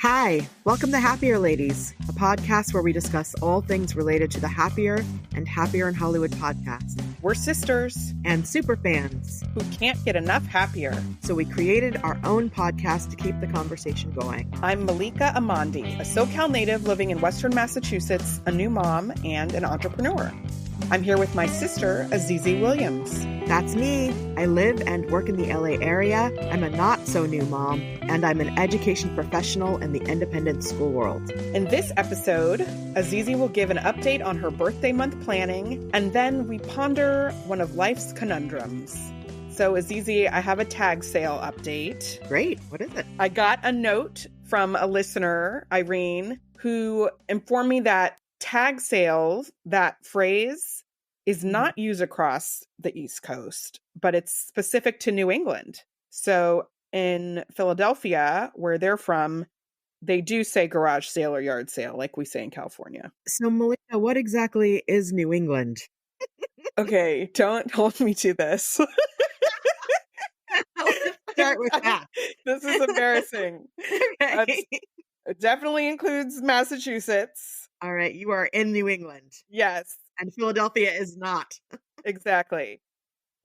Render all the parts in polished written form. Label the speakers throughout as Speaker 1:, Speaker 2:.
Speaker 1: Hi, welcome to Happier Ladies, a podcast where we discuss all things related to the Happier and Happier in Hollywood podcast.
Speaker 2: We're sisters
Speaker 1: And super fans
Speaker 2: who can't get enough happier.
Speaker 1: So we created our own podcast to keep the conversation going.
Speaker 2: I'm Malika Amandi, a SoCal native living in Western Massachusetts, a new mom, and an entrepreneur. I'm here with my sister, Azizi Williams.
Speaker 1: That's me. I live and work in the LA area. I'm a not-so-new mom, and I'm an education professional in the independent school world.
Speaker 2: In this episode, Azizi will give an update on her birthday month planning, and then we ponder one of life's conundrums. So, Azizi, I have a tag sale update.
Speaker 1: Great. What is it?
Speaker 2: I got a note from a listener, Irene, who informed me that tag sales, that phrase, is not used across the East Coast, but it's specific to New England. So in Philadelphia, where they're from, they do say garage sale or yard sale, like we say in California.
Speaker 1: So, Malika, what exactly is New England?
Speaker 2: Okay, don't hold me to this.
Speaker 1: Let's start with that.
Speaker 2: This is embarrassing.
Speaker 1: Okay.
Speaker 2: It definitely includes Massachusetts.
Speaker 1: All right, you are in New England.
Speaker 2: Yes.
Speaker 1: And Philadelphia is not.
Speaker 2: Exactly.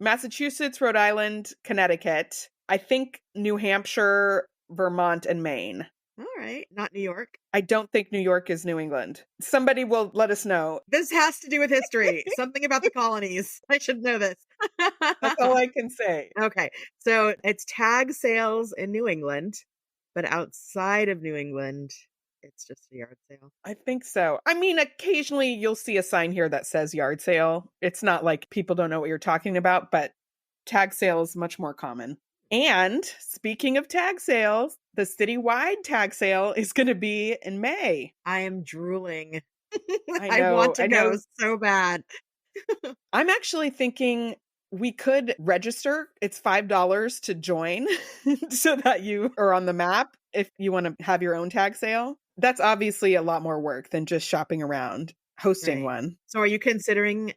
Speaker 2: Massachusetts, Rhode Island, Connecticut. I think New Hampshire, Vermont, and Maine.
Speaker 1: All right. Not New York.
Speaker 2: I don't think New York is New England. Somebody will let us know.
Speaker 1: This has to do with history. Something about the colonies. I should know this.
Speaker 2: That's all I can say.
Speaker 1: Okay. So it's tag sales in New England, but outside of New England, it's just a yard sale.
Speaker 2: I think so. I mean, occasionally you'll see a sign here that says yard sale. It's not like people don't know what you're talking about, but tag sale is much more common. And speaking of tag sales, the citywide tag sale is going to be in May.
Speaker 1: I am drooling.
Speaker 2: I
Speaker 1: want to go so bad.
Speaker 2: I'm actually thinking we could register. It's $5 to join so that you are on the map if you want to have your own tag sale. That's obviously a lot more work than just shopping around, hosting one.
Speaker 1: So are you considering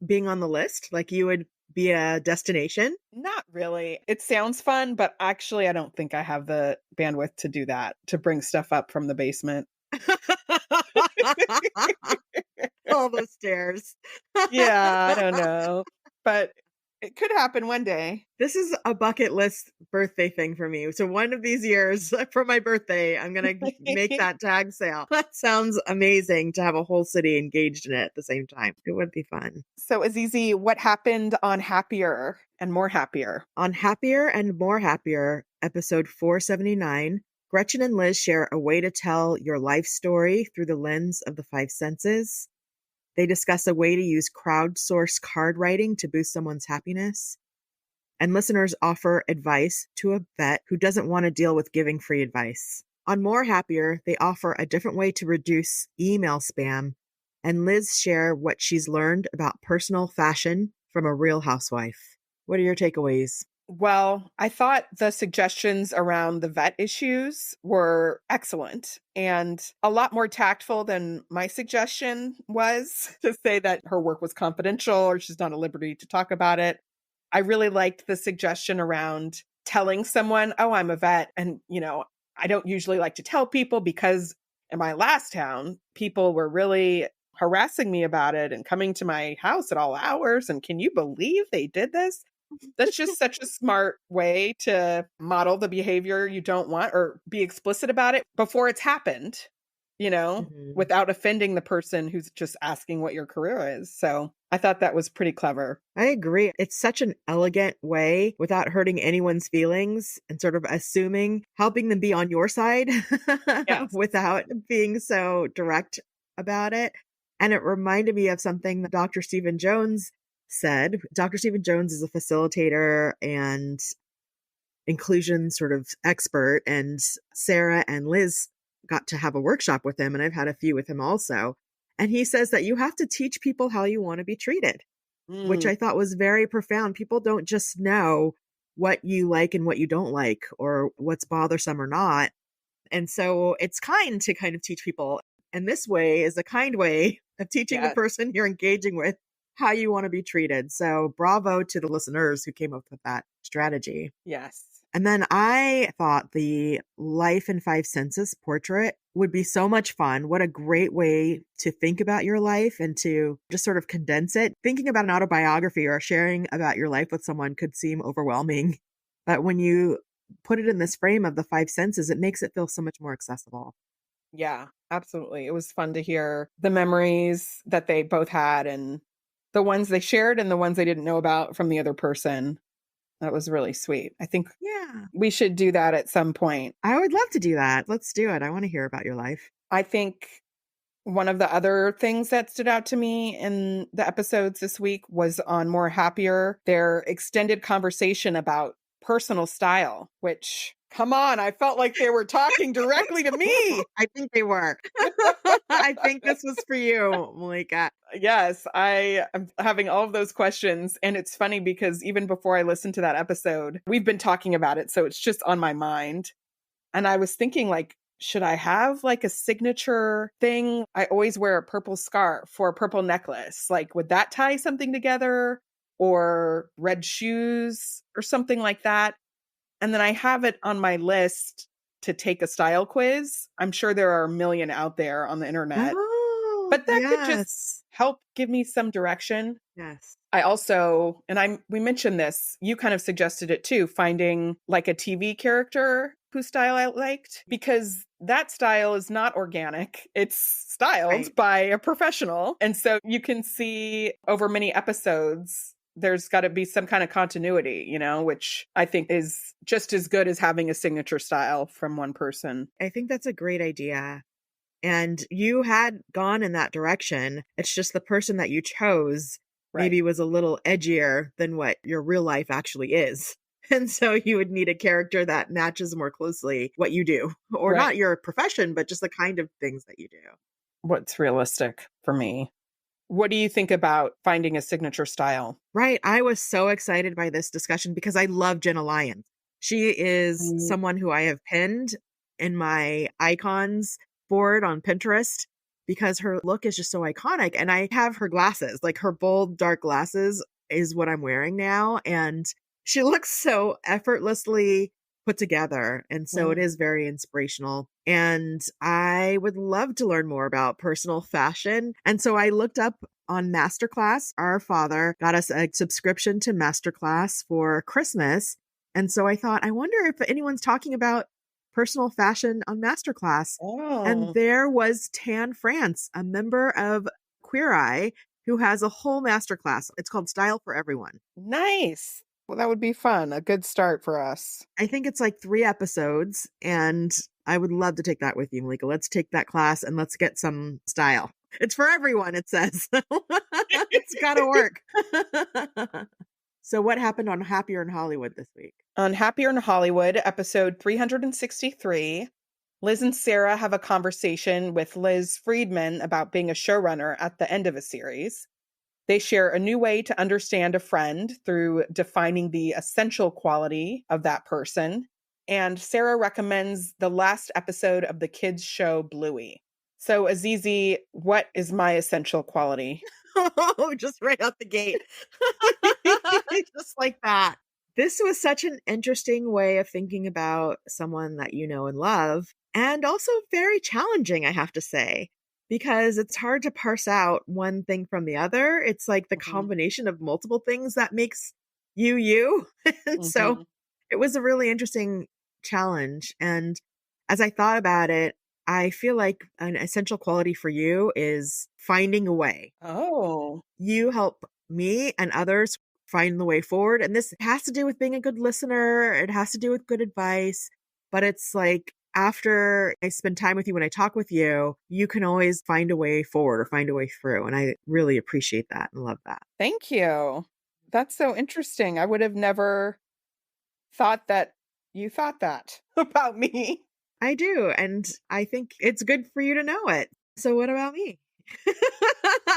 Speaker 1: being on the list? Like you would be a destination?
Speaker 2: Not really. It sounds fun, but actually I don't think I have the bandwidth to do that, to bring stuff up from the basement.
Speaker 1: All those stairs.
Speaker 2: Yeah, I don't know. But it could happen one day.
Speaker 1: This is a bucket list birthday thing for me. So one of these years for my birthday, I'm going to make that tag sale. That sounds amazing to have a whole city engaged in it at the same time. It would be fun.
Speaker 2: So Azizi, what happened on Happier and More Happier?
Speaker 1: On Happier and More Happier, episode 479, Gretchen and Liz share a way to tell your life story through the lens of the five senses. They discuss a way to use crowdsourced card writing to boost someone's happiness. And listeners offer advice to a vet who doesn't want to deal with giving free advice. On More Happier, they offer a different way to reduce email spam. And Liz share what she's learned about personal fashion from a real housewife. What are your takeaways?
Speaker 2: Well, I thought the suggestions around the vet issues were excellent and a lot more tactful than my suggestion was to say that her work was confidential or she's not at liberty to talk about it. I really liked the suggestion around telling someone, oh, I'm a vet. And, I don't usually like to tell people because in my last town, people were really harassing me about it and coming to my house at all hours. And can you believe they did this? That's just such a smart way to model the behavior you don't want or be explicit about it before it's happened, without offending the person who's just asking what your career is. So I thought that was pretty clever.
Speaker 1: I agree. It's such an elegant way without hurting anyone's feelings and sort of helping them be on your side without being so direct about it. And it reminded me of something that Dr. Stephen Jones said. Dr. Stephen Jones is a facilitator and inclusion sort of expert, and Sarah and Liz got to have a workshop with him, and I've had a few with him also. And he says that you have to teach people how you want to be treated, which I thought was very profound. People don't just know what you like and what you don't like or what's bothersome or not. And so it's kind to kind of teach people. And this way is a kind way of teaching the person you're engaging with how you want to be treated. So bravo to the listeners who came up with that strategy.
Speaker 2: Yes.
Speaker 1: And then I thought the Life in Five Senses portrait would be so much fun. What a great way to think about your life and to just sort of condense it. Thinking about an autobiography or sharing about your life with someone could seem overwhelming. But when you put it in this frame of the five senses, it makes it feel so much more accessible.
Speaker 2: Yeah, absolutely. It was fun to hear the memories that they both had and the ones they shared and the ones they didn't know about from the other person. That was really sweet. I think
Speaker 1: Yeah.
Speaker 2: we should do that at some point.
Speaker 1: I would love to do that. Let's do it. I want to hear about your life.
Speaker 2: I think one of the other things that stood out to me in the episodes this week was on More Happier, their extended conversation about personal style, which, come on, I felt like they were talking directly to me.
Speaker 1: I think they were. I think this was for you, Malika.
Speaker 2: Yes, I am having all of those questions. And it's funny because even before I listened to that episode, we've been talking about it. So it's just on my mind. And I was thinking, like, should I have like a signature thing? I always wear a purple scarf or a purple necklace. Like, would that tie something together? Or red shoes or something like that? And then I have it on my list to take a style quiz. I'm sure there are a million out there on the internet,
Speaker 1: Oh,
Speaker 2: but that could just
Speaker 1: yes.
Speaker 2: help give me some direction.
Speaker 1: Yes.
Speaker 2: I also, and we mentioned this, you kind of suggested it too, finding like a TV character whose style I liked, because that style is not organic. It's styled
Speaker 1: Right.
Speaker 2: by a professional. And so you can see over many episodes, there's got to be some kind of continuity, which I think is just as good as having a signature style from one person.
Speaker 1: I think that's a great idea. And you had gone in that direction. It's just the person that you chose
Speaker 2: Right.
Speaker 1: maybe was a little edgier than what your real life actually is. And so you would need a character that matches more closely what you do, or
Speaker 2: Right.
Speaker 1: not your profession, but just the kind of things that you do.
Speaker 2: What's realistic for me. What do you think about finding a signature style?
Speaker 1: Right. I was so excited by this discussion because I love Jenna Lyons. She is
Speaker 2: Mm,
Speaker 1: someone who I have pinned in my icons board on Pinterest because her look is just so iconic. And I have her glasses, like her bold, dark glasses is what I'm wearing now. And she looks so effortlessly put together. And so it
Speaker 2: mm.
Speaker 1: is very inspirational. And I would love to learn more about personal fashion. And so I looked up on Masterclass. Our father got us a subscription to Masterclass for Christmas. And so I thought, I wonder if anyone's talking about personal fashion on Masterclass. And
Speaker 2: Oh,
Speaker 1: there was Tan France, a member of Queer Eye, who has a whole masterclass. It's called Style for Everyone.
Speaker 2: nice. Well, that would be fun. A good start for us.
Speaker 1: I think it's like 3 episodes, and I would love to take that with you, Malika. Let's take that class and let's get some style. It's for everyone, it says. It's gotta work. So what happened on Happier in Hollywood this week?
Speaker 2: On Happier in Hollywood, episode 363, Liz and Sarah have a conversation with Liz Friedman about being a showrunner at the end of a series. They share a new way to understand a friend through defining the essential quality of that person. And Sarah recommends the last episode of the kids' show Bluey. So, Azizi, what is my essential quality?
Speaker 1: Oh, just right out the gate. Just like that. This was such an interesting way of thinking about someone that you know and love, and also very challenging, I have to say, because it's hard to parse out one thing from the other. It's like the
Speaker 2: Mhm,
Speaker 1: combination of multiple things that makes you you. And so
Speaker 2: mhm.
Speaker 1: it was a really interesting challenge. And as I thought about it, I feel like an essential quality for you is finding a way.
Speaker 2: Oh,
Speaker 1: You help me and others find the way forward. And this has to do with being a good listener. It has to do with good advice. But it's like after I spend time with you, when I talk with you, you can always find a way forward or find a way through. And I really appreciate that and love that.
Speaker 2: thank you. That's so interesting. I would have never thought that you thought that about me.
Speaker 1: I do. And I think it's good for you to know it. So, what about me?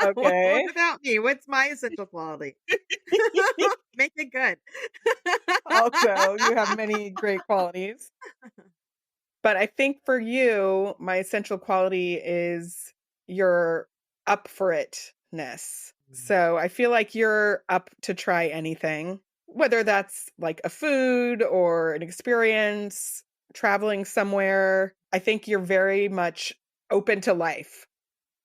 Speaker 1: What
Speaker 2: Okay.
Speaker 1: about me? What's my essential quality? Make it good.
Speaker 2: Also, you have many great qualities. But I think for you, my essential quality is your up for itness. So I feel like you're up to try anything, whether that's like a food or an experience, traveling somewhere. I think you're very much open to life.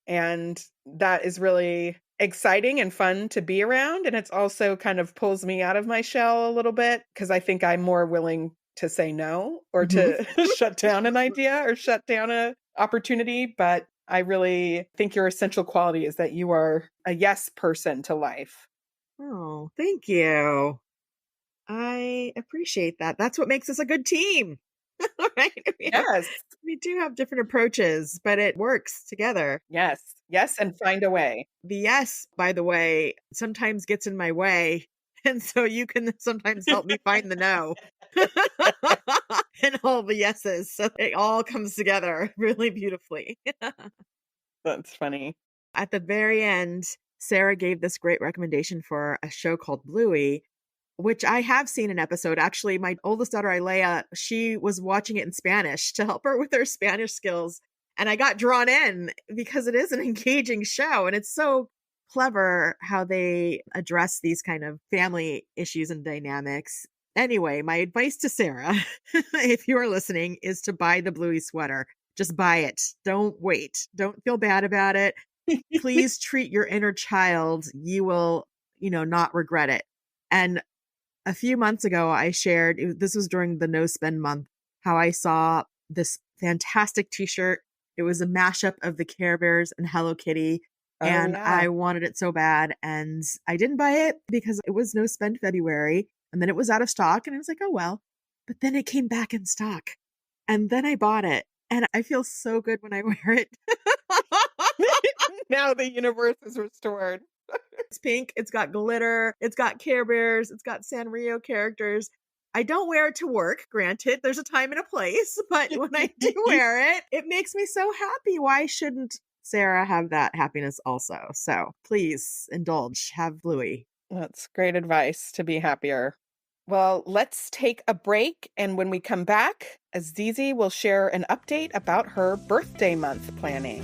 Speaker 2: And that is really exciting and fun to be around. And it's also kind of pulls me out of my shell a little bit because I think I'm more willing to say no or
Speaker 1: Mhm.
Speaker 2: to shut down an idea or shut down a opportunity. But I really think your essential quality is that you are a yes person to life.
Speaker 1: Oh, thank you. I appreciate that. That's what makes us a good team. Right?
Speaker 2: Yes.
Speaker 1: We do have different approaches, but it works together.
Speaker 2: Yes. Yes. And find a way.
Speaker 1: The yes, by the way, sometimes gets in my way. And so you can sometimes help me find the no. And all the yeses. So it all comes together really beautifully.
Speaker 2: That's funny.
Speaker 1: At the very end, Sarah gave this great recommendation for a show called Bluey, which I have seen an episode. Actually, my oldest daughter, Ilea, she was watching it in Spanish to help her with her Spanish skills. And I got drawn in because it is an engaging show. And it's so clever how they address these kind of family issues and dynamics. Anyway, my advice to Sarah, if you are listening, is to buy the Bluey sweater. Just buy it. Don't wait. Don't feel bad about it. Please treat your inner child. You will, not regret it. And a few months ago, I shared, this was during the No Spend month, how I saw this fantastic t-shirt. It was a mashup of the Care Bears and Hello Kitty.
Speaker 2: Oh,
Speaker 1: And
Speaker 2: yeah.
Speaker 1: I wanted it so bad. And I didn't buy it because it was No Spend February. And then it was out of stock. And I was like, oh, well. But then it came back in stock. And then I bought it. And I feel so good when I wear it.
Speaker 2: Now the universe is restored.
Speaker 1: It's pink. It's got glitter. It's got Care Bears. It's got Sanrio characters. I don't wear it to work, granted. There's a time and a place, but when I do wear it, it makes me so happy. Why shouldn't Sarah have that happiness also? So please indulge. Have Bluey.
Speaker 2: That's great advice to be happier. Well, let's take a break. And when we come back, Azizi will share an update about her birthday month planning.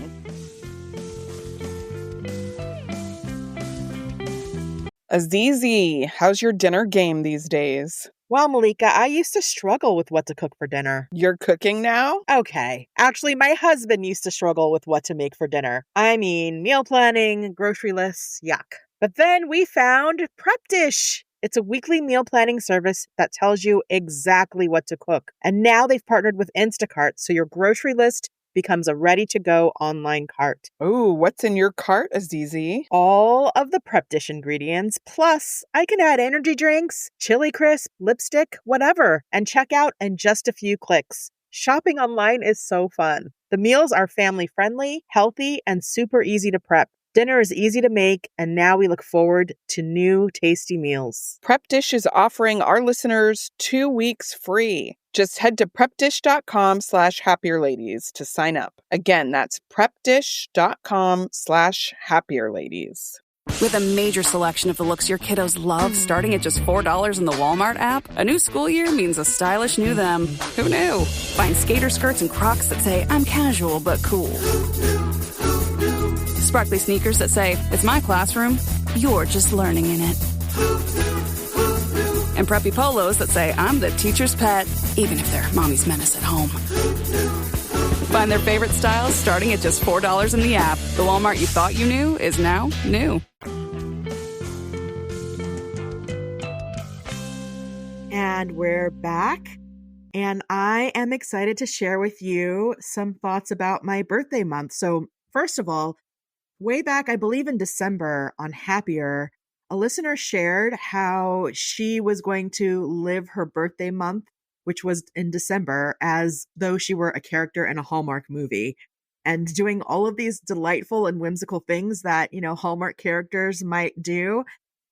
Speaker 2: Azizi, how's your dinner game these days?
Speaker 1: Well, Malika, I used to struggle with what to cook for dinner.
Speaker 2: You're cooking now?
Speaker 1: Okay. Actually, my husband used to struggle with what to make for dinner. I mean, meal planning, grocery lists, yuck. But then we found Prep Dish. It's a weekly meal planning service that tells you exactly what to cook. And now they've partnered with Instacart, so your grocery list becomes a ready-to-go online cart.
Speaker 2: Oh, what's in your cart, Azizi?
Speaker 1: All of the Prep Dish ingredients, plus I can add energy drinks, chili crisp, lipstick, whatever, and check out in just a few clicks. Shopping online is so fun. The meals are family-friendly, healthy, and super easy to prep. Dinner is easy to make, and now we look forward to new tasty meals.
Speaker 2: Prep Dish is offering our listeners 2 weeks free. Just head to prepdish.com/happierladies to sign up. Again, that's prepdish.com/happierladies.
Speaker 3: With a major selection of the looks your kiddos love starting at just $4 in the Walmart app, a new school year means a stylish new them. Who knew? Find skater skirts and Crocs that say, I'm casual but cool. Sparkly sneakers that say, it's my classroom, you're just learning in it. And preppy polos that say, I'm the teacher's pet, even if they're mommy's menace at home. Find their favorite styles starting at just $4 in the app. The Walmart you thought you knew is now new.
Speaker 1: And we're back. And I am excited to share with you some thoughts about my birthday month. So first of all, way back, I believe in December on Happier, a listener shared how she was going to live her birthday month, which was in December, as though she were a character in a Hallmark movie, and doing all of these delightful and whimsical things that, Hallmark characters might do,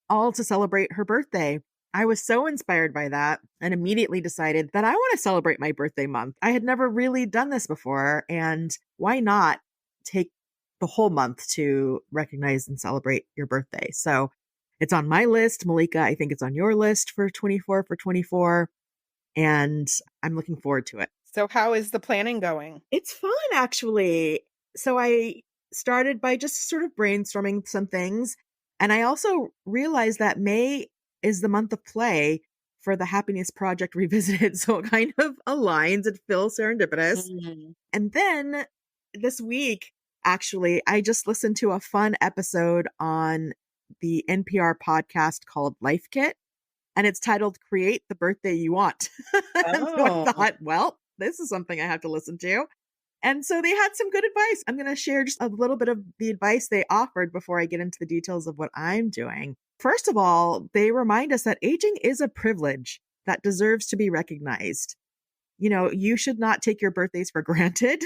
Speaker 1: all to celebrate her birthday. I was so inspired by that and immediately decided that I want to celebrate my birthday month. I had never really done this before, and why not take the whole month to recognize and celebrate your birthday? So it's on my list. Malika, I think it's on your list for 24 for 24. And I'm looking forward to it.
Speaker 2: So how is the planning going?
Speaker 1: It's fun, actually. So I started by just sort of brainstorming some things. And I also realized that May is the month of play for the Happiness Project Revisited. So it kind of aligns. It feels serendipitous.
Speaker 2: Mm.
Speaker 1: And then this week, actually, I just listened to a fun episode on the NPR podcast called Life Kit, and it's titled Create the Birthday You Want. And so I
Speaker 2: Oh,
Speaker 1: thought, well, this is something I have to listen to. And so they had some good advice. I'm going to share just a little bit of the advice they offered before I get into the details of what I'm doing. First of all, they remind us that aging is a privilege that deserves to be recognized. You should not take your birthdays for granted.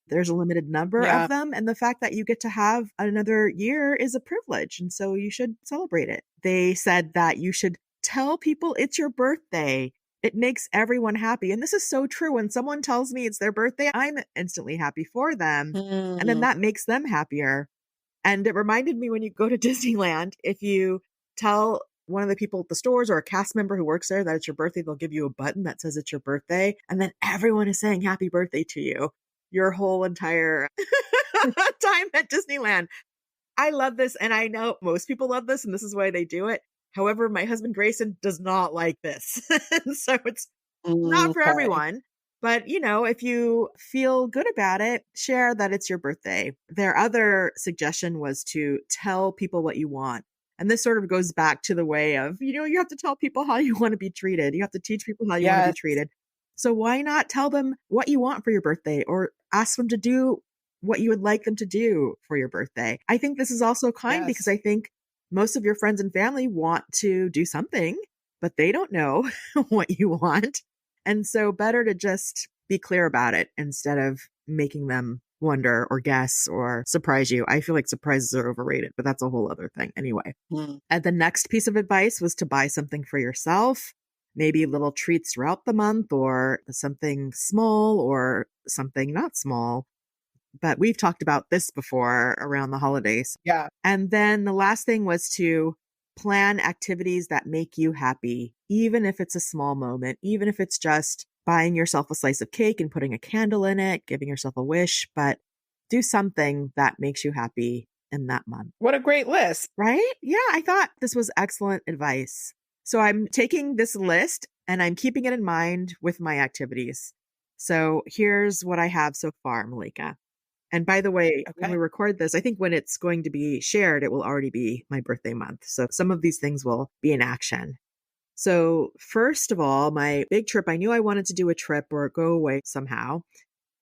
Speaker 1: There's a limited number
Speaker 2: yeah.
Speaker 1: of them. And the fact that you get to have another year is a privilege. And so you should celebrate it. They said that you should tell people it's your birthday. It makes everyone happy. And this is so true. When someone tells me it's their birthday, I'm instantly happy for them. And then
Speaker 2: Mm.
Speaker 1: that makes them happier. And it reminded me when you go to Disneyland, if you tell one of the people at the stores or a cast member who works there that it's your birthday, they'll give you a button that says it's your birthday. And then everyone is saying happy birthday to you your whole entire time at Disneyland. I love this. And I know most people love this, and this is why they do it. However, my husband Grayson does not like this. So it's not for
Speaker 2: Okay.
Speaker 1: everyone. But, if you feel good about it, share that it's your birthday. Their other suggestion was to tell people what you want. And this sort of goes back to the way of, you have to tell people how you want to be treated. You have to teach people how you want to be
Speaker 2: Yes.
Speaker 1: treated. So why not tell them what you want for your birthday or ask them to do what you would like them to do for your birthday? I think this is also kind because
Speaker 2: Yes.
Speaker 1: I think most of your friends and family want to do something, but they don't know what you want. And so better to just be clear about it instead of making them wonder or guess or surprise you. I feel like surprises are overrated, but that's a whole other thing anyway.
Speaker 2: Mm.
Speaker 1: And the next piece of advice was to buy something for yourself, maybe little treats throughout the month or something small or something not small. But we've talked about this before around the holidays.
Speaker 2: Yeah.
Speaker 1: And then the last thing was to plan activities that make you happy, even if it's a small moment, even if it's just buying yourself a slice of cake and putting a candle in it, giving yourself a wish, but do something that makes you happy in that month.
Speaker 2: What a great list.
Speaker 1: Right? Yeah, I thought this was excellent advice. So I'm taking this list and I'm keeping it in mind with my activities. So here's what I have so far, Malika. And by the way, when we
Speaker 2: Okay.
Speaker 1: record this, I think when it's going to be shared, it will already be my birthday month. So some of these things will be in action. So first of all, my big trip, I knew I wanted to do a trip or go away somehow.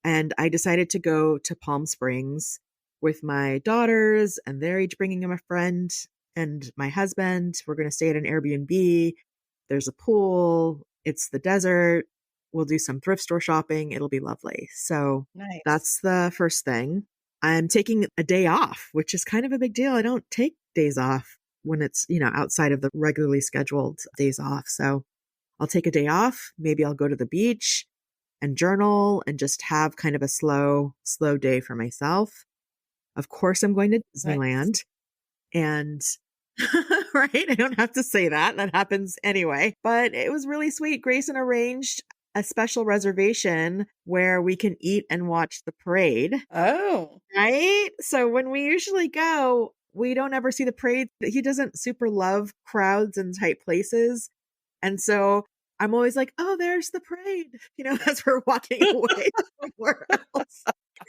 Speaker 1: And I decided to go to Palm Springs with my daughters, and they're each bringing them a friend and my husband. We're going to stay at an Airbnb. There's a pool. It's the desert. We'll do some thrift store shopping. It'll be lovely. So
Speaker 2: Nice.
Speaker 1: that's the first thing. I'm taking a day off, which is kind of a big deal. I don't take days off when it's, outside of the regularly scheduled days off. So I'll take a day off. Maybe I'll go to the beach and journal and just have kind of a slow day for myself. Of course, I'm going to
Speaker 2: Nice.
Speaker 1: Disneyland and right. I don't have to say that. That happens anyway, but it was really sweet. Grayson arranged a special reservation where we can eat and watch the parade.
Speaker 2: Oh.
Speaker 1: Right? So when we usually go, we don't ever see the parade. He doesn't super love crowds and tight places. And so I'm always like, oh, there's the parade, as we're walking away somewhere else.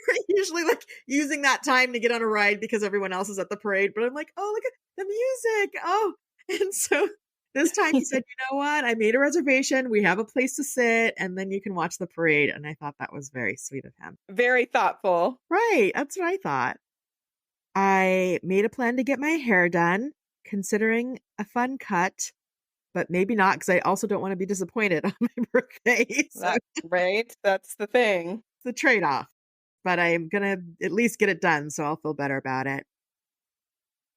Speaker 1: We're usually like using that time to get on a ride because everyone else is at the parade. But I'm like, oh, look at the music. Oh, and so this time he said, you know what? I made a reservation. We have a place to sit and then you can watch the parade. And I thought that was very sweet of him.
Speaker 2: Very thoughtful.
Speaker 1: Right. That's what I thought. I made a plan to get my hair done, considering a fun cut, but maybe not because I also don't want to be disappointed on my birthday. So
Speaker 2: That, right? That's the thing.
Speaker 1: it's a trade-off, but I'm going to at least get it done so I'll feel better about it.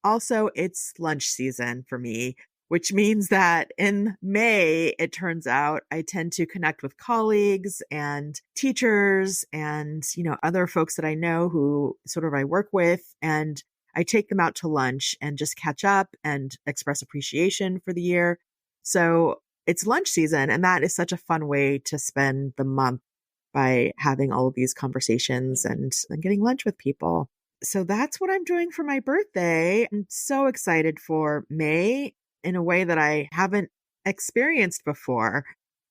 Speaker 1: Also, it's lunch season for me, which means that in May, it turns out I tend to connect with colleagues and teachers and, other folks that I know who sort of I work with, and I take them out to lunch and just catch up and express appreciation for the year. So it's lunch season, and that is such a fun way to spend the month by having all of these conversations and getting lunch with people. So that's what I'm doing for my birthday. I'm so excited for May in a way that I haven't experienced before.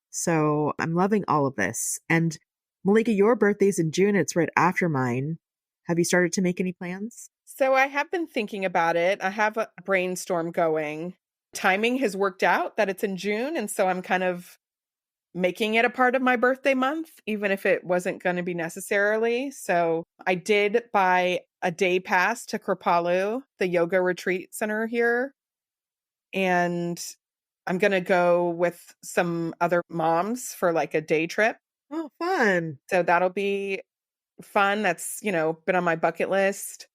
Speaker 1: So I'm loving all of this. And Malika, your birthday's in June. It's right after mine. Have you started to make any plans?
Speaker 2: So I have been thinking about it. I have a brainstorm going. Timing has worked out that it's in June. And so I'm kind of making it a part of my birthday month, even if it wasn't going to be necessarily. So I did buy a day pass to Kripalu, the yoga retreat center here. And I'm going to go with some other moms for like a day trip.
Speaker 1: Oh, fun.
Speaker 2: So that'll be fun. That's, been on my bucket list.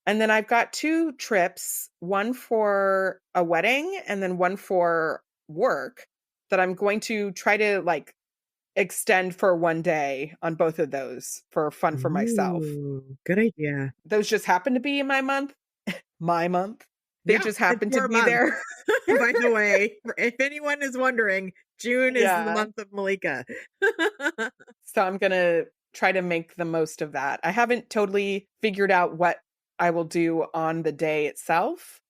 Speaker 2: And then I've got 2 trips, one for a wedding and then one for work that I'm going to try to like extend for one day on both of those for fun for myself.
Speaker 1: Ooh, good idea.
Speaker 2: Those just happen to be in my month. My month. They
Speaker 1: Yeah,
Speaker 2: just
Speaker 1: it's
Speaker 2: happen to
Speaker 1: your
Speaker 2: be
Speaker 1: month.
Speaker 2: there.
Speaker 1: By the way, if anyone is wondering, June is the month of Malika.
Speaker 2: So I'm going to try to make the most of that. I haven't totally figured out what I will do on the day itself.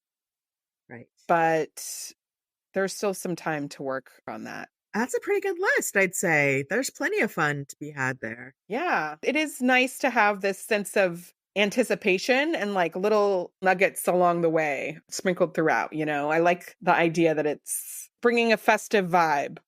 Speaker 1: Right.
Speaker 2: But there's still some time to work on that.
Speaker 1: That's a pretty good list, I'd say. There's plenty of fun to be had there.
Speaker 2: Yeah. It is nice to have this sense of anticipation and like little nuggets along the way sprinkled throughout. I like the idea that it's bringing a festive vibe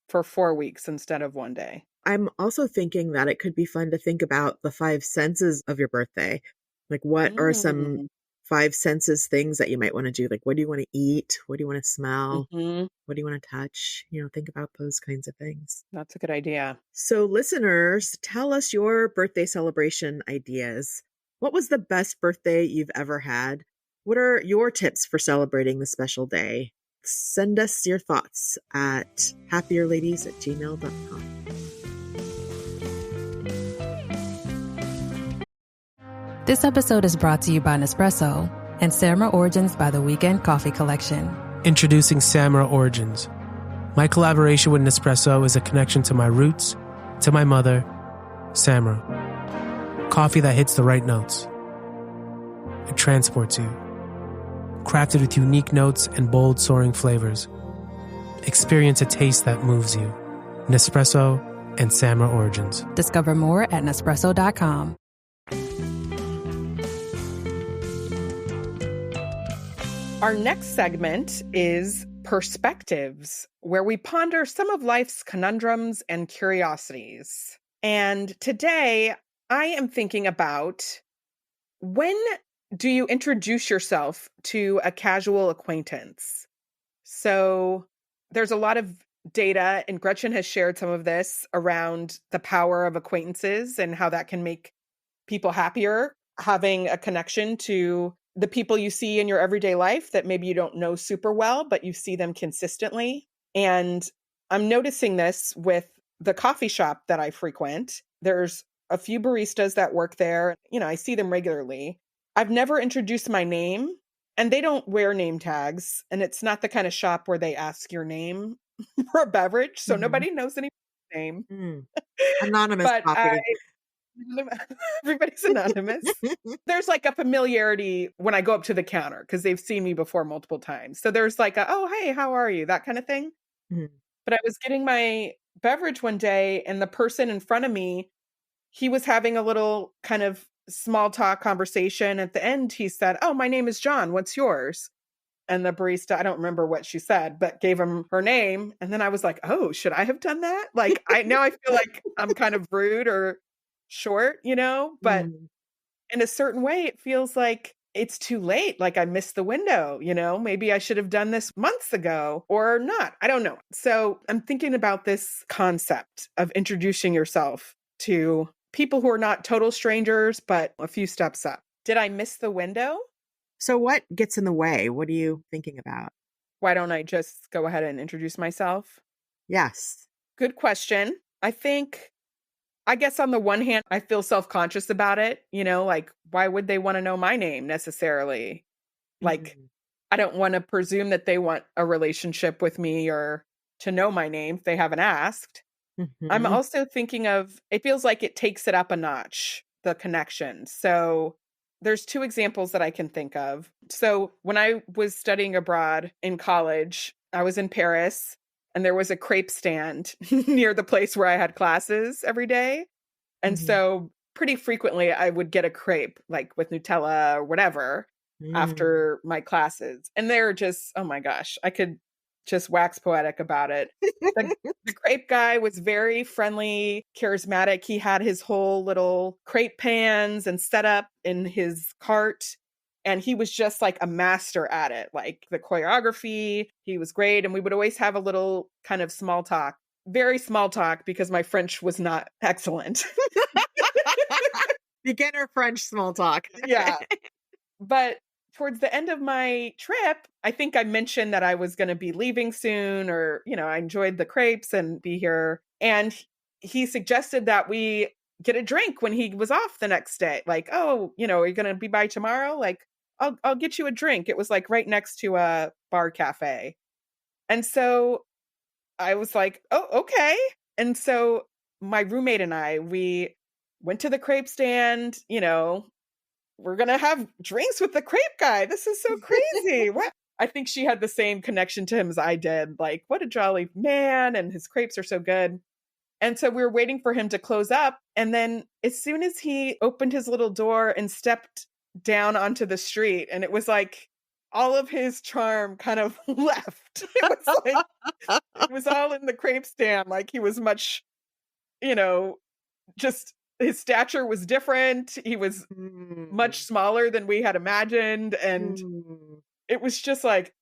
Speaker 2: for 4 weeks instead of one day.
Speaker 1: I'm also thinking that it could be fun to think about the 5 senses of your birthday. Like, what are some 5 senses things that you might want to do? Like, what do you want to eat? What do you want to smell? What do you want to touch? Think about those kinds of things.
Speaker 2: That's a good idea.
Speaker 1: So listeners, tell us your birthday celebration ideas. What was the best birthday you've ever had? What are your tips for celebrating the special day? Send us your thoughts at happierladies@gmail.com.
Speaker 4: This episode is brought to you by Nespresso and Samra Origins by the Weekend Coffee Collection.
Speaker 5: Introducing Samra Origins. My collaboration with Nespresso is a connection to my roots, to my mother, Samra. Coffee that hits the right notes. It transports you. Crafted with unique notes and bold soaring flavors. Experience a taste that moves you. Nespresso and Samra Origins.
Speaker 4: Discover more at Nespresso.com.
Speaker 2: Our next segment is Perspectives, where we ponder some of life's conundrums and curiosities. And today, I am thinking about, when do you introduce yourself to a casual acquaintance? So there's a lot of data, and Gretchen has shared some of this around the power of acquaintances and how that can make people happier, having a connection to the people you see in your everyday life that maybe you don't know super well, but you see them consistently. And I'm noticing this with the coffee shop that I frequent. There's a few baristas that work there. I see them regularly. I've never introduced my name, and they don't wear name tags. And it's not the kind of shop where they ask your name for a beverage. So nobody knows anyone's name.
Speaker 1: Anonymous coffee.
Speaker 2: Everybody's anonymous. There's like a familiarity when I go up to the counter because they've seen me before multiple times. So there's like oh, hey, how are you? That kind of thing. But I was getting my beverage one day, and the person in front of me, he was having a little kind of small talk conversation. At the end, he said, "Oh, my name is John. What's yours?" And the barista, I don't remember what she said, but gave him her name. And then I was like, oh, should I have done that? Like, now I feel like I'm kind of rude or short, but in a certain way, it feels like it's too late. Like I missed the window, maybe I should have done this months ago or not. I don't know. So I'm thinking about this concept of introducing yourself to people who are not total strangers, but a few steps up. Did I miss the window?
Speaker 1: So what gets in the way? What are you thinking about?
Speaker 2: Why don't I just go ahead and introduce myself?
Speaker 1: Yes.
Speaker 2: Good question. I guess on the one hand, I feel self-conscious about it, like why would they want to know my name necessarily? Like, I don't want to presume that they want a relationship with me or to know my name if they haven't asked. I'm also thinking of, it feels like it takes it up a notch, the connection. So there's two examples that I can think of. So when I was studying abroad in college, I was in Paris and there was a crepe stand near the place where I had classes every day. And
Speaker 1: Mhm.
Speaker 2: so pretty frequently I would get a crepe like with Nutella or whatever
Speaker 1: Mm.
Speaker 2: after my classes. And they're just, oh my gosh, I could just wax poetic about it. The, the crepe guy was very friendly, charismatic. He had his whole little crepe pans and setup in his cart. And he was just like a master at it, like the choreography. He was great. And we would always have a little kind of small talk, very small talk because my French was not excellent.
Speaker 1: Beginner French small talk.
Speaker 2: Yeah. But towards the end of my trip, I think I mentioned that I was going to be leaving soon or, I enjoyed the crepes and be here. And he suggested that we get a drink when he was off the next day. Like, oh, are you going to be by tomorrow? Like, I'll get you a drink. It was like right next to a bar cafe. And so I was like, oh, okay. And so my roommate and I, we went to the crepe stand, we're going to have drinks with the crepe guy. This is so crazy. What? I think she had the same connection to him as I did. Like, what a jolly man. And his crepes are so good. And so we were waiting for him to close up. And then as soon as he opened his little door and stepped down onto the street, and it was like all of his charm kind of left. It was all in the crepe stand. Like he was much, just his stature was different. He was much smaller than we had imagined. And it was just like,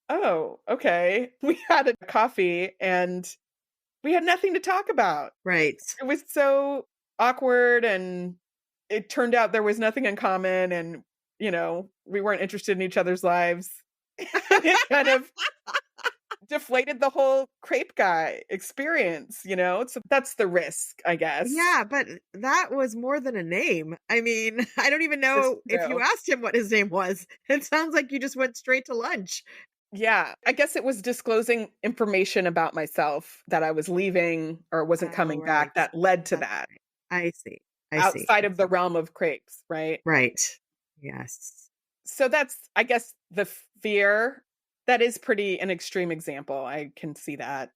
Speaker 2: oh, okay. We had a coffee and we had nothing to talk about.
Speaker 1: Right.
Speaker 2: It was so awkward. And it turned out there was nothing in common. And, we weren't interested in each other's lives. It kind of deflated the whole crepe guy experience, So that's the risk, I guess.
Speaker 1: Yeah, but that was more than a name. I mean, I don't even know if you asked him what his name was. It sounds like you just went straight to lunch.
Speaker 2: Yeah, I guess it was disclosing information about myself that I was leaving or wasn't coming back that led to that.
Speaker 1: I see.
Speaker 2: Outside of the realm of crepes, right?
Speaker 1: Right. Yes.
Speaker 2: So that's, I guess, the fear. That is an extreme example. I can see that.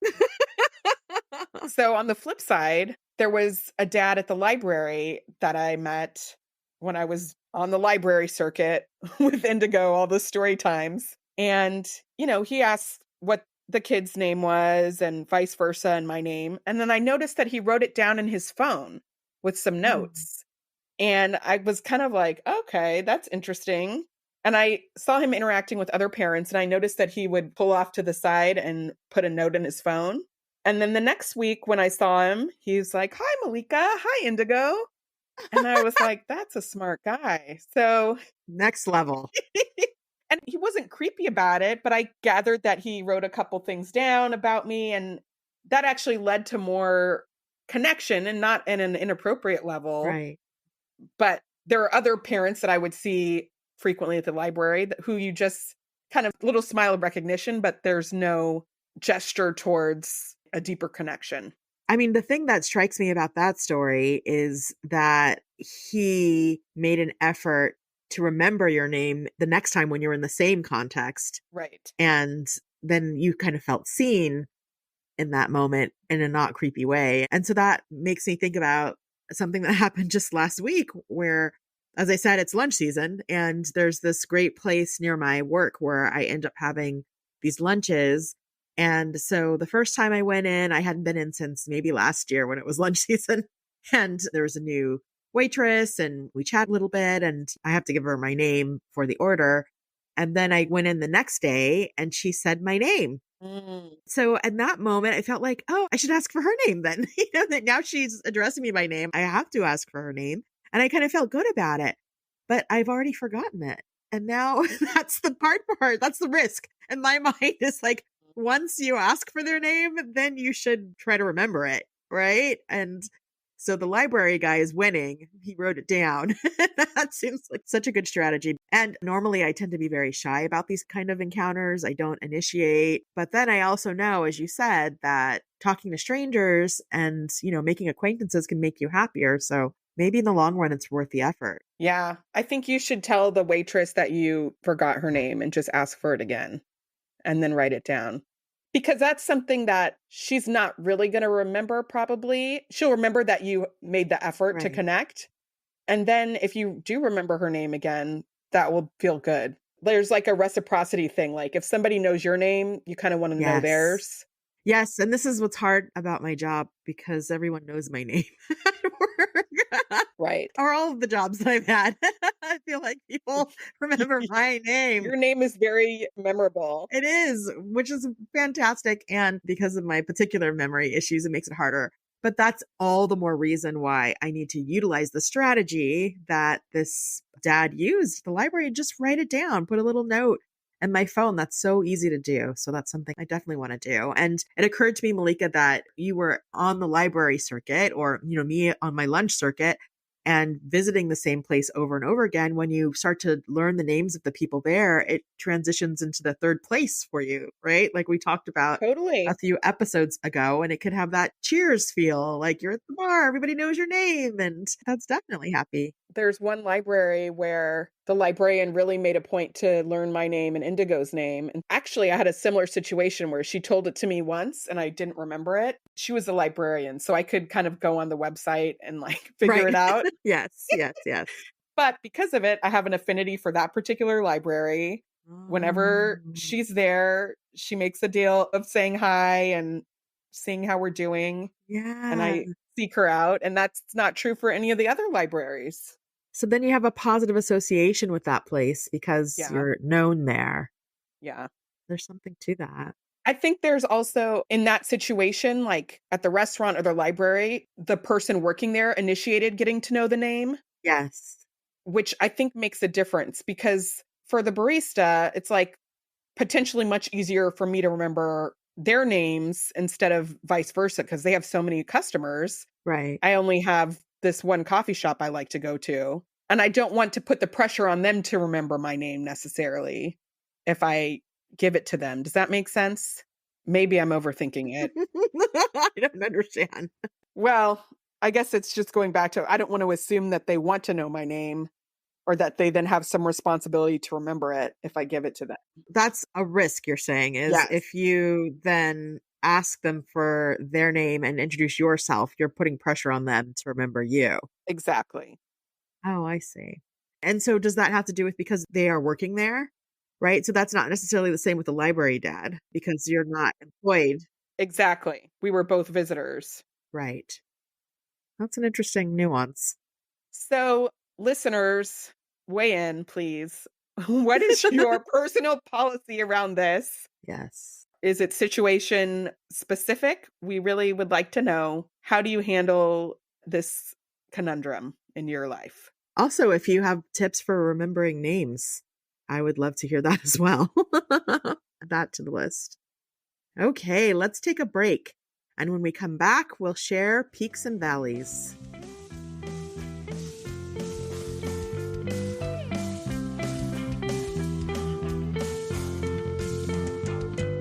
Speaker 2: So on the flip side, there was a dad at the library that I met when I was on the library circuit with Indigo, all the story times. And, he asked what the kid's name was and vice versa and my name. And then I noticed that he wrote it down in his phone with some notes. And I was kind of like, okay, that's interesting. And I saw him interacting with other parents and I noticed that he would pull off to the side and put a note in his phone. And then the next week when I saw him, he's like, hi, Malika. Hi, Indigo. And I was like, that's a smart guy. So
Speaker 1: next level.
Speaker 2: And he wasn't creepy about it, but I gathered that he wrote a couple things down about me. And that actually led to more connection and not in an inappropriate level.
Speaker 1: Right.
Speaker 2: But there are other parents that I would see frequently at the library who you just kind of little smile of recognition, but there's no gesture towards a deeper connection.
Speaker 1: I mean, the thing that strikes me about that story is that he made an effort to remember your name the next time when you're in the same context.
Speaker 2: Right.
Speaker 1: And then you kind of felt seen in that moment in a not creepy way. And so that makes me think about something that happened just last week where, as I said, it's lunch season and there's this great place near my work where I end up having these lunches. And so the first time I went in, I hadn't been in since maybe last year when it was lunch season. And there was a new waitress and we chat a little bit and I have to give her my name for the order. And then I went in the next day and she said my name. So at that moment, I felt like, oh, I should ask for her name then. That now she's addressing me by name. I have to ask for her name. And I kind of felt good about it, but I've already forgotten it. And now that's the part. That's the risk. And my mind is like, once you ask for their name, then you should try to remember it. Right. And so the library guy is winning. He wrote it down. That seems like such a good strategy. And normally I tend to be very shy about these kind of encounters. I don't initiate. But then I also know, as you said, that talking to strangers and, making acquaintances can make you happier. So maybe in the long run, it's worth the effort.
Speaker 2: Yeah. I think you should tell the waitress that you forgot her name and just ask for it again and then write it down. Because that's something that she's not really going to remember, probably. She'll remember that you made the effort to
Speaker 1: Right.
Speaker 2: connect. And then if you do remember her name again, that will feel good. There's like a reciprocity thing. Like if somebody knows your name, you kind of want to know
Speaker 1: Yes.
Speaker 2: theirs.
Speaker 1: Yes. And this is what's hard about my job because everyone knows my name at work.
Speaker 2: Right.
Speaker 1: Or all of the jobs that I've had. I feel like people remember my name.
Speaker 2: Your name is very memorable.
Speaker 1: It is, which is fantastic. And because of my particular memory issues, it makes it harder. But that's all the more reason why I need to utilize the strategy that this dad used. The library, just write it down, put a little note. And my phone, that's so easy to do. So that's something I definitely want to do. And it occurred to me, Malika, that you were on the library circuit or, me on my lunch circuit and visiting the same place over and over again. When you start to learn the names of the people there, it transitions into the third place for you, right? Like we talked about
Speaker 2: Totally.
Speaker 1: a few episodes ago, and it could have that Cheers feel, like you're at the bar, everybody knows your name, and that's definitely happy.
Speaker 2: There's one library where the librarian really made a point to learn my name and Indigo's name. And actually, I had a similar situation where she told it to me once and I didn't remember it. She was a librarian, so I could kind of go on the website and like figure it out.
Speaker 1: Yes, yes, yes.
Speaker 2: But because of it, I have an affinity for that particular library. Whenever she's there, she makes a deal of saying hi and seeing how we're doing.
Speaker 1: Yeah.
Speaker 2: And I seek her out. And that's not true for any of the other libraries.
Speaker 1: So then you have a positive association with that place because you're known there.
Speaker 2: Yeah.
Speaker 1: There's something to that.
Speaker 2: I think there's also in that situation, like at the restaurant or the library, the person working there initiated getting to know the name.
Speaker 1: Yes.
Speaker 2: Which I think makes a difference because for the barista, it's like potentially much easier for me to remember their names instead of vice versa because they have so many customers.
Speaker 1: Right.
Speaker 2: I only have this one coffee shop I like to go to. And I don't want to put the pressure on them to remember my name necessarily if I give it to them. Does that make sense? Maybe I'm overthinking it.
Speaker 1: I don't understand.
Speaker 2: Well, I guess it's just going back to I don't want to assume that they want to know my name or that they then have some responsibility to remember it if I give it to them.
Speaker 1: That's a risk you're saying is if you then ask them for their name and introduce yourself, you're putting pressure on them to remember you.
Speaker 2: Exactly.
Speaker 1: Oh, I see. And so does that have to do with because they are working there? Right? So that's not necessarily the same with the library dad because you're not employed.
Speaker 2: Exactly. We were both visitors.
Speaker 1: Right. That's an interesting nuance.
Speaker 2: So, listeners, weigh in, please. What is your personal policy around this?
Speaker 1: Yes.
Speaker 2: Is it situation specific? We really would like to know. How do you handle this conundrum in your life?
Speaker 1: Also, if you have tips for remembering names, I would love to hear that as well. Add that to the list. Okay, let's take a break. And when we come back, we'll share peaks and valleys.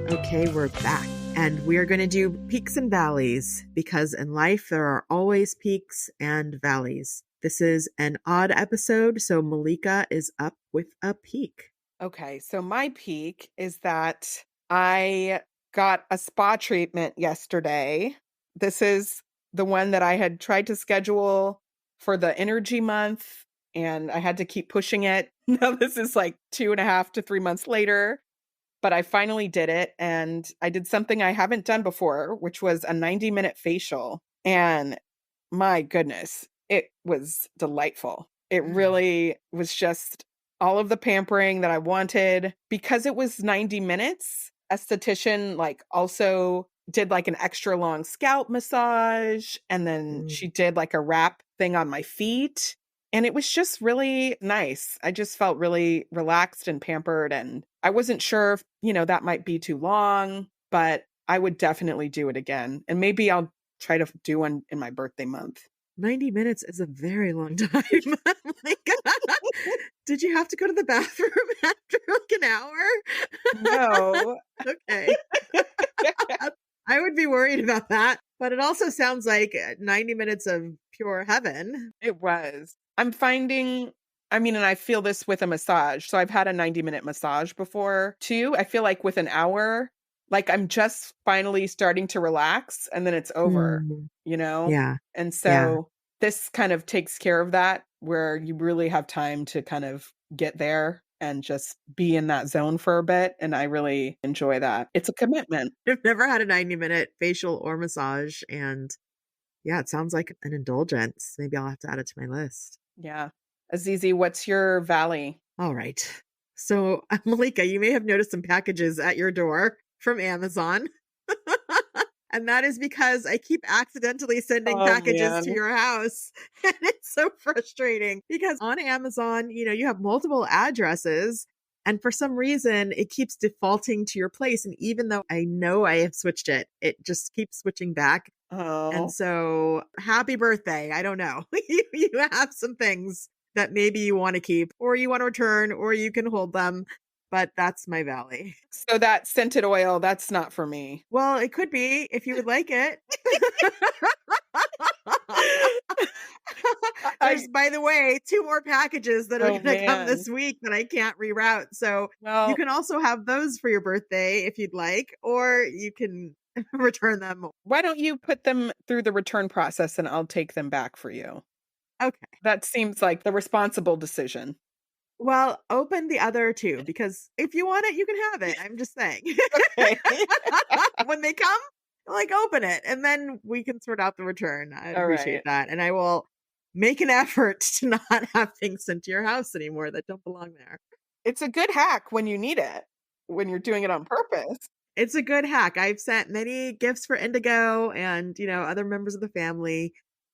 Speaker 1: Okay, we're back. And we are going to do peaks and valleys because in life there are always peaks and valleys. This is an odd episode, so Malika is up with a peak.
Speaker 2: Okay, so my peak is that I got a spa treatment yesterday. This is the one that I had tried to schedule for the energy month, and I had to keep pushing it. Now this is like 2.5 to 3 months later, but I finally did it, and I did something I haven't done before, which was a 90-minute facial. And my goodness, it was delightful. It really was just all of the pampering that I wanted. Because it was 90 minutes, esthetician like also did like an extra long scalp massage, and then she did like a wrap thing on my feet. And it was just really nice. I just felt really relaxed and pampered, and I wasn't sure if, that might be too long, but I would definitely do it again. And maybe I'll try to do one in my birthday month.
Speaker 1: 90 minutes is a very long time. Did you have to go to the bathroom after like an hour?
Speaker 2: No.
Speaker 1: Okay. I would be worried about that. But it also sounds like 90 minutes of pure heaven.
Speaker 2: It was. I'm finding, and I feel this with a massage. So I've had a 90-minute massage before too. I feel like with an hour, like I'm just finally starting to relax and then it's over, you know?
Speaker 1: Yeah.
Speaker 2: And
Speaker 1: Yeah.
Speaker 2: so this kind of takes care of that, where you really have time to kind of get there and just be in that zone for a bit. And I really enjoy that. It's a commitment.
Speaker 1: I've never had a 90-minute facial or massage. And yeah, it sounds like an indulgence. Maybe I'll have to add it to my list.
Speaker 2: Yeah. Azizi, what's your valley?
Speaker 1: All right. So, Malika, you may have noticed some packages at your door from Amazon. And that is because I keep accidentally sending packages to your house. And it's so frustrating because on Amazon, you have multiple addresses. And for some reason, it keeps defaulting to your place. And even though I know I have switched it, it just keeps switching back.
Speaker 2: Oh.
Speaker 1: And so, happy birthday. I don't know. You have some things that maybe you want to keep or you want to return or you can hold them. But that's my valley.
Speaker 2: So that scented oil, that's not for me.
Speaker 1: Well, it could be if you would like it. There's, by the way, 2 more packages that are going to come this week that I can't reroute. So you can also have those for your birthday if you'd like, or you can return them.
Speaker 2: Why don't you put them through the return process and I'll take them back for you?
Speaker 1: Okay.
Speaker 2: That seems like the responsible decision.
Speaker 1: Well, open the other 2 because if you want it, you can have it. I'm just saying.
Speaker 2: Okay.
Speaker 1: When they come, open it and then we can sort out the return. I appreciate that. And I will make an effort to not have things sent to your house anymore that don't belong there.
Speaker 2: It's a good hack when you need it, when you're doing it on purpose.
Speaker 1: It's a good hack. I've sent many gifts for Indigo and, other members of the family,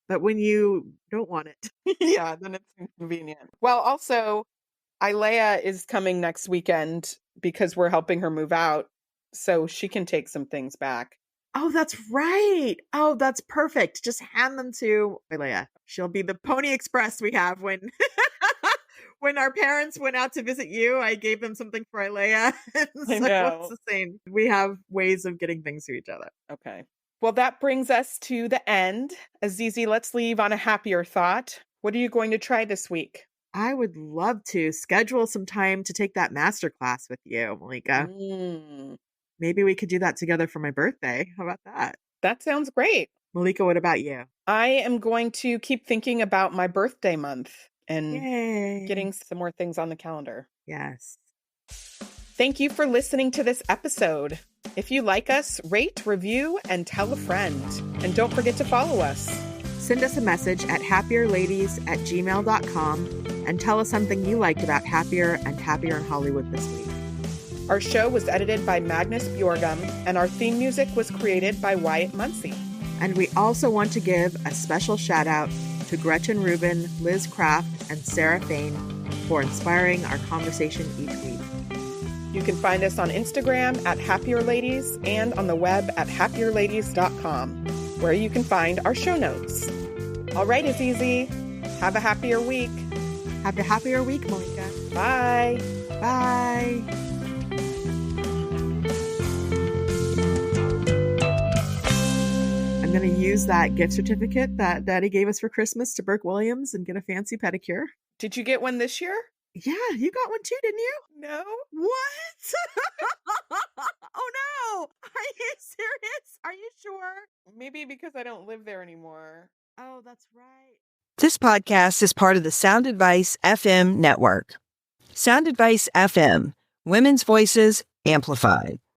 Speaker 1: but when you don't want it.
Speaker 2: Yeah, then it's inconvenient. Well, also, Ilea is coming next weekend because we're helping her move out, so she can take some things back.
Speaker 1: Oh, that's right. Oh, that's perfect. Just hand them to Ilea. She'll be the Pony Express we have when when our parents went out to visit you. I gave them something for Ilea.
Speaker 2: I know.
Speaker 1: It's the same. We have ways of getting things to each other.
Speaker 2: Okay. Well, that brings us to the end. Azizi, let's leave on a happier thought. What are you going to try this week?
Speaker 1: I would love to schedule some time to take that masterclass with you, Malika. Maybe we could do that together for my birthday. How about that?
Speaker 2: That sounds great.
Speaker 1: Malika, what about you?
Speaker 2: I am going to keep thinking about my birthday month and getting some more things on the calendar.
Speaker 1: Yes.
Speaker 2: Thank you for listening to this episode. If you like us, rate, review, and tell a friend. And don't forget to follow us.
Speaker 1: Send us a message at happierladies@gmail.com and tell us something you liked about Happier and Happier in Hollywood this week.
Speaker 2: Our show was edited by Magnus Bjorgum, and our theme music was created by Wyatt Muncie.
Speaker 1: And we also want to give a special shout out to Gretchen Rubin, Liz Kraft, and Sarah Fain for inspiring our conversation each week.
Speaker 2: You can find us on Instagram at happierladies and on the web at happierladies.com, where you can find our show notes. All right, Azizi. Have a happier week.
Speaker 1: Have a happier week, Malika.
Speaker 2: Bye.
Speaker 1: Bye. I'm going to use that gift certificate that Daddy gave us for Christmas to Burke Williams and get a fancy pedicure.
Speaker 2: Did you get one this year?
Speaker 1: Yeah, you got one too, didn't you?
Speaker 2: No.
Speaker 1: What? Oh no! Are you serious? Are you sure?
Speaker 2: Maybe because I don't live there anymore.
Speaker 1: Oh, that's right.
Speaker 6: This podcast is part of the Sound Advice FM network. Sound Advice FM, women's voices amplified.